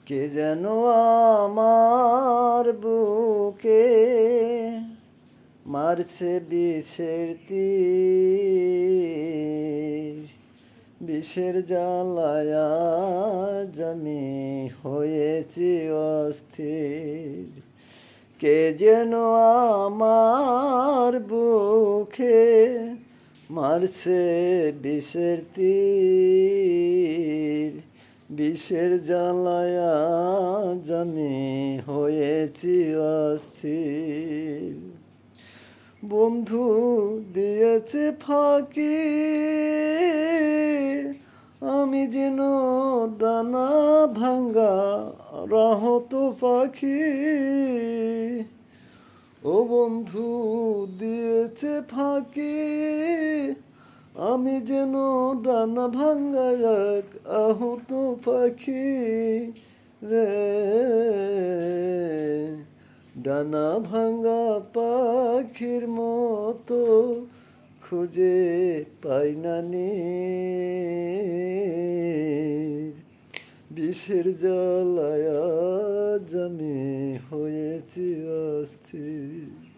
কে যেন আমার বুকে মারছে বিষের তীর, বিষের জ্বালায় আজ আমি হয়েছি অস্থির। কে যেন আমার বুকে মারছে বিষের তীর, বিষের জ্বালায় আজ আমি হয়েছি অস্থির। বন্ধু দিয়েছে ফাঁকি, আমি যেন দানা ভাঙ্গা রাহত পাখি। ও বন্ধু দিয়েছে ফাঁকি, আমি যেন ডানা ভাঙ্গা এক আহত পাখি রে। ডানা ভাঙ্গা পাখির মতো খুঁজে পাই না নীর, বিষের জ্বালায় আজ আমি হয়েছি অস্থির।